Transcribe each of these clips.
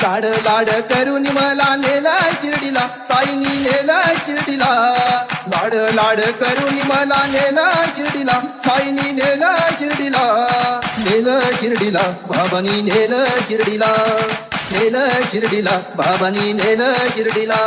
लाड लाड करून मला नेला शिर्डीला, साईनी नेला शिर्डीला. लाड लाड करून मला नेला शिर्डीला, साईनी नेला शिर्डीला. नेलं शिर्डीला बाबानी नेलं शिर्डीला, नेलं शिर्डीला बाबानी नेलं शिर्डीला.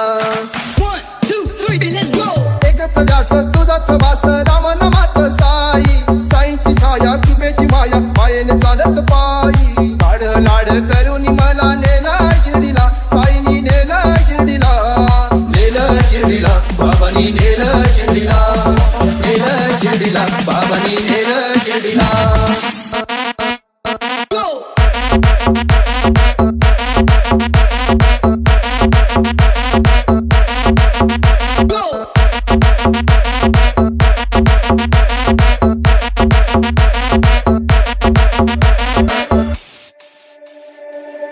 1, 2, 3, let's go. एकच ध्यास तुझाच वास रामनामात साई, साईची छाया कृपेची माया मायेने चालत पायी. लाड लाड करून मला नेला शिर्डीला, साईनी नेलं शिर्डीला. नेलं शिर्डीला बाबानी नेलं शिर्डीला, नेलं शिर्डीला बाबानी नेलं शिर्डीला. Go. Go.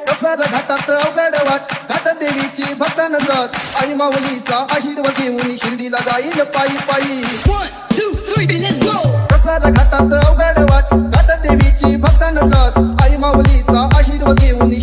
कसार घाटात अवघड वाट, घाट देवीची भक्तान जात, आई माऊलीचा आशीर्वाद घेऊन शिर्डीला जाईल पायी पायी. 1, 2, 3, let's go. कसार घाटात अवघड वाट, घाट देवीची भक्तान जात, आई माऊलीचा आशीर्वाद घेऊन